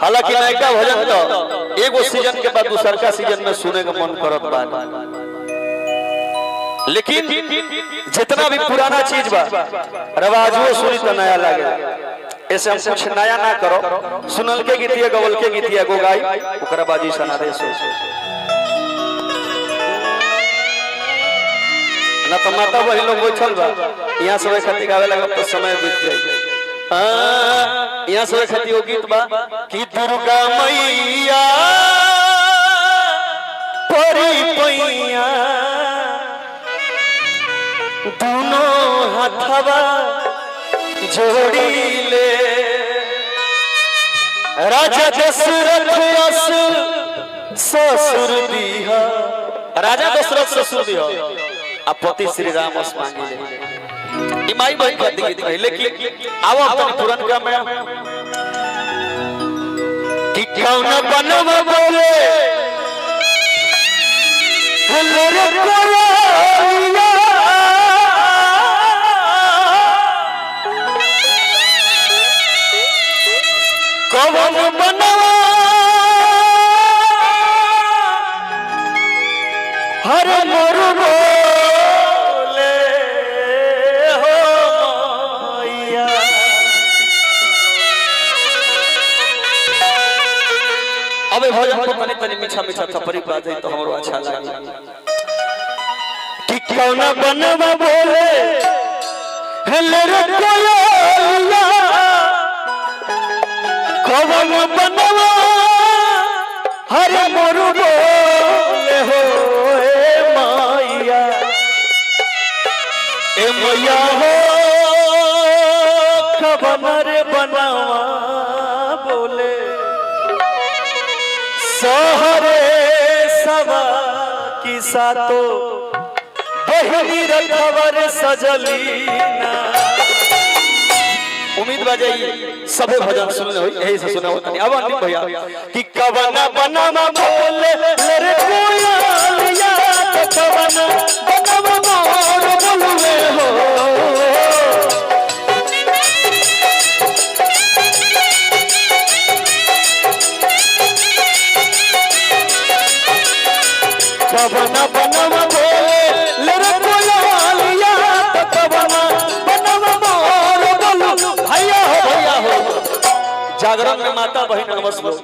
हालांकि नयका भजन तो एगो सीजन के बाद दूसरका सीजन में सुने का मन करत बा, लेकिन जितना भी पुराना चीज बा रवाजो सुनी तो नया लगे। ऐसे हम कुछ नया ना करो, सुनल के गीतिया गवल के गीतिया गो गाई ओकरा बाजी सना दे सो ना तो माता वही लोग बैठल बा यहाँ सब खातिर गावे लगा तो समय बीत जाए। यहाँ सब खातिर वो गीत बा कि दुर्गा मैया परी पैया दोनों हाथवा जोड़ी ले राजा दशरथ ससुर दिया, राजा दशरथ ससुर दिया अब पति श्री राम मांगी ले माई बहन का गीत है। लेकिन आओ अपनी पुरान का में कि कौन बनम बोले कौन बनवा हर मोरू बोले हो मैया। अबे भजन को तनी तनी मीठा मीठा थपरी बाजे तो हमरो अच्छा लगे कि कौन बनवा बोले हेले रे कोयला कौन बनवा हर मोरू बोले हो मैया। ए मैया हो कवन रे बनवा बोले सहरे सवा की सातो बहिनी रखवर सजलीना। उम्मीद बजाई सबे भजन सुन लो यही से सुना होता नहीं। अब अंतिम भैया कि कवना बनवा बोले रे कोयलिया तो कवना बनवा मोर बोलवे हो कवना बनवा बोले रे कोयलिया तो कवना बनवा मोर बोलू भैया हो। जागरण में माता बहन नमस लोग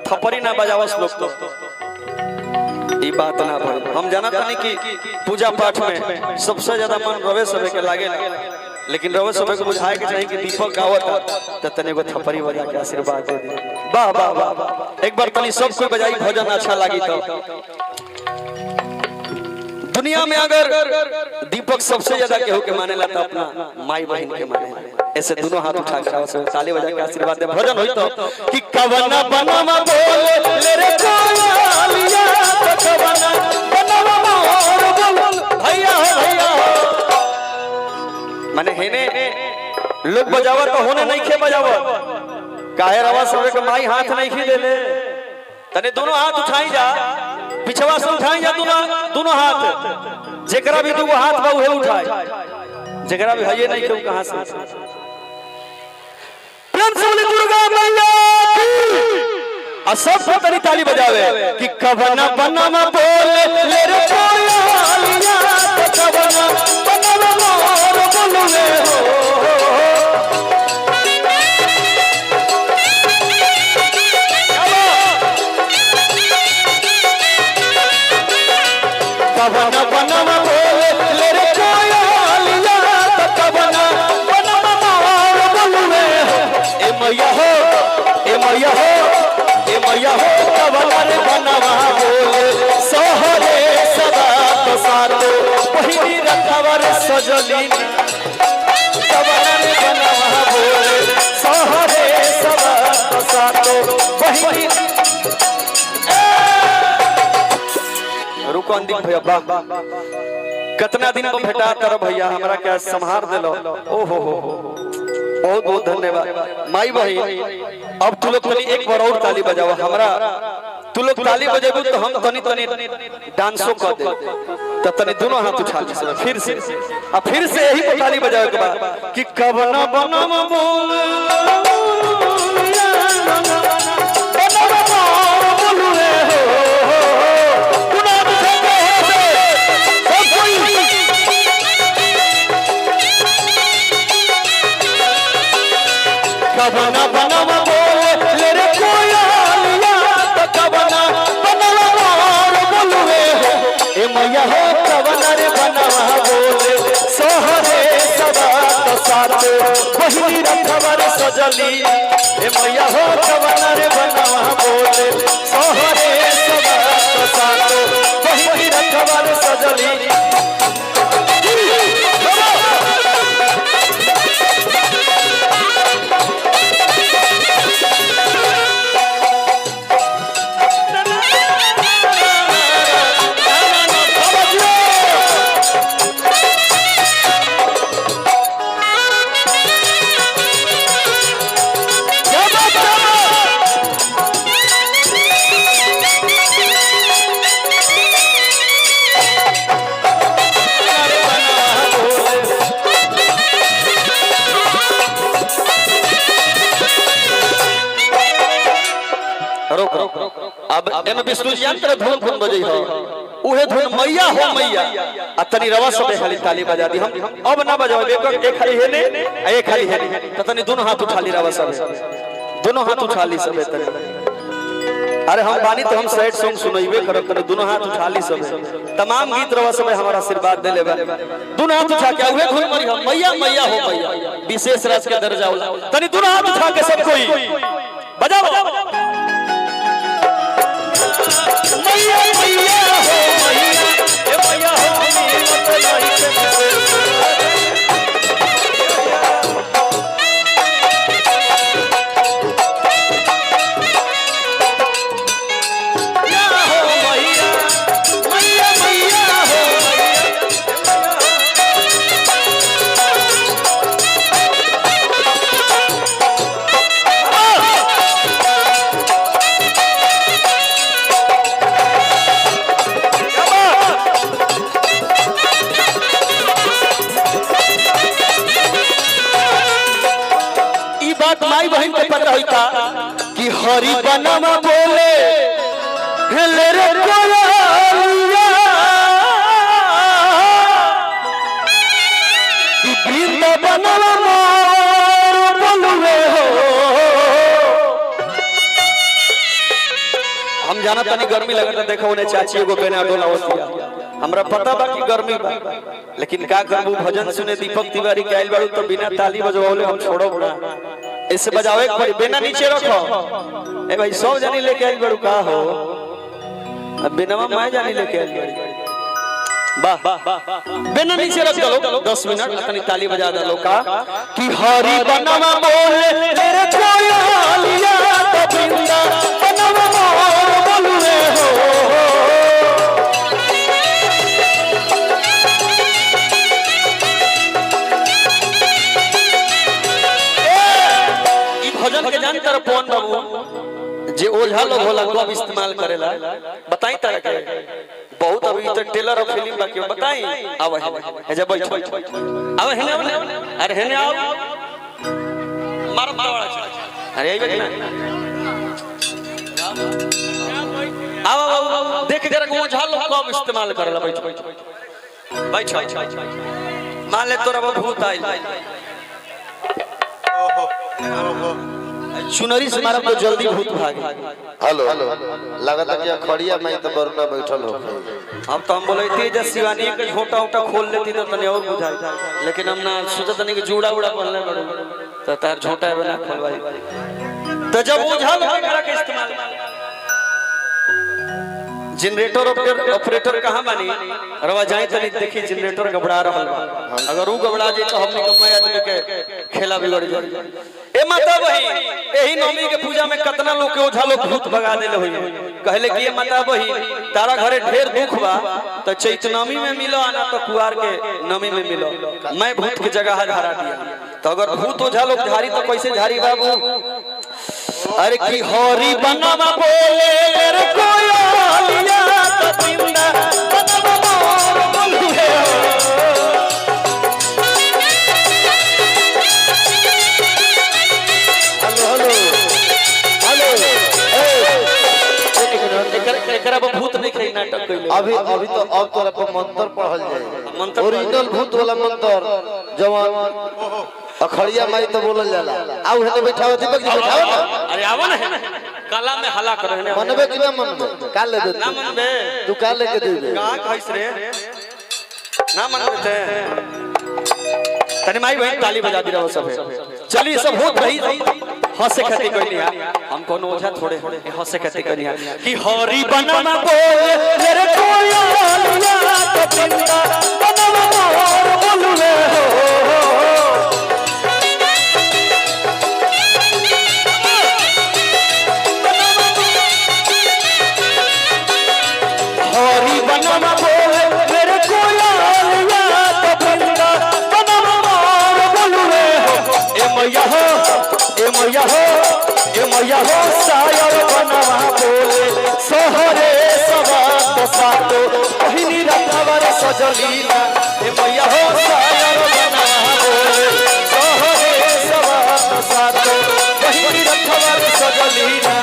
थप्पड़ी ना बजावस लोग तो ये बात ना भाई। हम जानते नहीं कि पूजा पाठ में सबसे ज्यादा मन रवे सभे के लागे, लेकिन रवे सभे को बुझाए के चाहिए कि दीपक गावत तो तने को थप्पड़ी बजा के आशीर्वाद दे दे। वाह वाह वाह, एक बार तनी सब कोई बजाई भजन अच्छा लगी तो। दुनिया में अगर दीपक सबसे ज्यादा केहू के माने ला तो अपना माई बहन के माने। ऐसे दोनों हाथ उठा कर ताली बजा के आशीर्वाद दे। भजन होई तो कि कवना बनवा बोले रे कोयलिया तो कवना बनवा मोर बोल भैया हो। माने हेने लोग बजावा तो होने नहीं खे बजावा काहे रवा सबे के माई हाथ नहीं खी देले तने दोनों हाथ उठाई जा पिछवा से उठाई जा दोनों हाथ। जेकरा भी दो हाथ बा उहे उठाए, जेकरा भी हये नहीं के कहां से प्रेम से बोली दुर्गा मैया की। सब तनी ताली बजावे कि कवना बनवा बोले रे कोयलिया तो कवना बनवा मोर बोलवे हो कवना बनवा बोले रे कोयलिया तो कवना बनवा मोर बोलवे हो। ए मैया हो ए मैया हो ए मैया हो कवना रे बनवा बोले सहरे सदा तो सातो बहिनी रखवर सजली। कवना रे बनवा बोले सहरे सदा तो सातो बहिनी। रुको अंतिम भैया कितना दिन को भेटा कर भैया हमरा क्या संहार देलो। ओहो हो बहुत बहुत धन्यवाद माई बहन। अब तू लोग तनी एक बार और ताली बजाओ हमरा। तू लोग ताली बजेबू तो हम तनी तनी डांसो कर दे तो तनी दोनों हाथ उठा ले फिर से अब फिर से यही को ताली बजाओ के बाद कि कवना बनवा बोले बनवा मोर बोलुए हो गुलाब संगे सब कोई कबना बनवा बोले रे कोयलिया तो कबना बनवा मोर बोलुए हो ए मैया हो कबना रे बनवा बोले सोहरे सदा तो साथ बहिनी रखवर सजली ए मैया हो कबना रे बनवा बोले सोहरे सदा तो साथ बहिनी रखवर सजली अब एमे विष्णु यंत्र धुन धुन बजई हो उहे धुन मैया हो मैया आ तनी रवा सबे खाली ताली बजा दी हम अब ना बजावे एक खाली हेने आ एक खाली हेने त तनी दोनों हाथ उठा ली रवा सबे दोनों हाथ उठा ली सबे तनी अरे हम बानी तो हम सैड सॉन्ग सुनइबे करब तनी दोनों हाथ उठा ली सबे तमाम गीत रवा सबे हमारा आशीर्वाद दे लेबे दोनों हाथ उठा के उहे धुन मरी हम मैया मैया हो मैया विशेष राज के दर्जा होला तनी दोनों हाथ उठा के सब कोई बजाओ मैया मैया हो मैया ए मैया हो मत लाई के या हो मैया मैया मैया हो माई बहन के पता होता कि हरि बनवा बोले हेले रे कोयलिया कि वृंदावनवा मोर बोलुए हो हम जाना तनी गर्मी लगता देखो उन्हें चाची एगो बेना डोला होतिया हमरा पता बा कि गर्मी बा लेकिन का करबू भजन सुने दीपक तिवारी के आइल बाड़ू तो बिना ताली बजवाले हम छोड़ो ना ऐसे बजावे के पड़ी बेना नीचे रखो ए भाई सब जानी लेके आइल बड़ू का हो अब बेनवा मैं जानी लेके आइल बड़ी वाह बेना नीचे रख दो 10 मिनट तनी ताली बजा दो का कि हरि बनवा बोले तेरे कोयलिया तो बिंदा बनवा मोर बोलुए हो भजन के जान तर पवन बाबू जे ओझा लोग होला कब इस्तेमाल करेला बताई तरह के बहुत अभी तक टेलर और फिल्म बाकी बताई आवे है जब बैठ आवे हेने अरे हेने आओ मार बावड़ा अरे आइबे कि ना आओ देख जरा ओझा लोग कब इस्तेमाल करेला बैठ मान ले तोरा भूत आइल चुनरी से मारब तो जल्दी भूत भागे हेलो लगता कि खड़िया में तो बरुना बैठल हो हम तो हम बोले थे जब शिवानी के झोटा उटा खोल लेती तो तने और बुझाई लेकिन हम ना सोचा तने कि जूड़ा उड़ा पहनले बड़ो तो तार झोटा है बना खोलवाई तो जब ओझा लोग करा के इस्तेमाल जनरेटर ऑपरेटर कहां बानी रवा जाई तनी देखी जनरेटर घबरा रहल बा अगर ऊ घबरा जाई तो हमनी कमाई आदमी के खेला बिगड़ जाई ए माता बही एही नवमी के पूजा में कितना लोग के ओझा लोग भूत भगा देले होई कहले कि ए माता बही तारा घरे ढेर दुख बा तो चैत नवमी में मिलो आना तो कुआर के नवमी में मिलो मैं भूत की जगह झाड़ा दिया तो अगर भूत ओझा लोग झाड़ी तो कैसे झाड़ी बाबू अरे की हरी बनवा बोले रे कोयलिया तो बिंदा बनवा मोर बोलुए हेलो हेलो कइले अभी अभी तो अब तोरा पर मंत्र पढ़ल जाए मंत्र ओरिजिनल भूत वाला मंत्र जवान अखड़िया माई तो बोलल जाला आउ हेने बैठाओ दीपक जी बैठाओ ना अरे आवा ना काला में हला कर रहने मनबे कि ना मनबे का ले दे ना मनबे तू का लेके देबे का खइस रे ना मनबे ते तनी माई बहन ताली बजा दी रहो सब चलिए सब भूत भाई हंसे खेती कोई नहीं हम कोनो ओझा थोड़े हंसे खेती कोई नहीं कि हरी बनवा बोले तेरे कोया लिया तो पिंदा बनवा मोर बोलवे हो हरी बनवा बोले तेरे कोया लिया तो पिंदा बनवा मोर बोलवे हो ए मैया हो ए मैया हो ए मैया हो शायर बनवा बोले सोहरे सवात सातो पहिनी रखवर सजलीला ए मैया हो शायर बनवा बोले सोहरे सवात सातो पहिनी रखवर सजलीला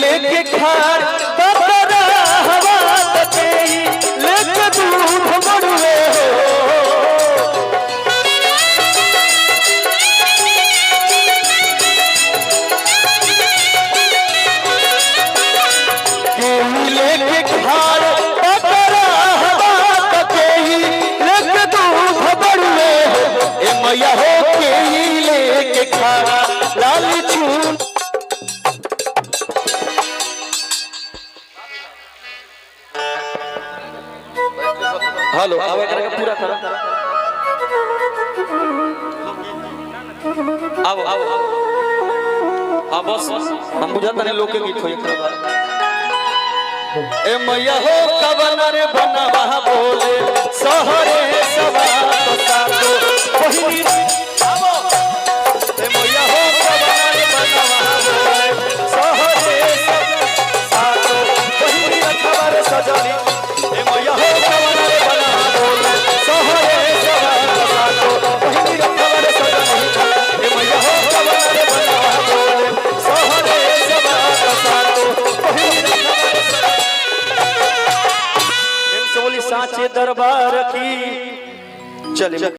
लेके खार बकरा हवा तके लेके दूध मड़वे हो लेके खार बकरा हवा तके लेके दूध मड़वे हो ए मैया हो के लेके खारा लाल चून हेलो आवे करके पूरा करो आओ आओ हां बस हम बुझाता नहीं लोग के गीत होई करबा ए मैया हो कवन रे बनवा बोले सहरे सवा तो सातो पहिनी आओ ए मैया हो कवन रे बनवा बोले सहरे सातो पहिनी रखवर सजली ए मैया हो कवन रे बनवा बोले सहरे सवा तो सातो पहिनी रखवर सजली ए मैया हो कवन रे बनवा बोले सहरे सवा तो सातो पहिनी रखवर सजली साचे दरबार की चले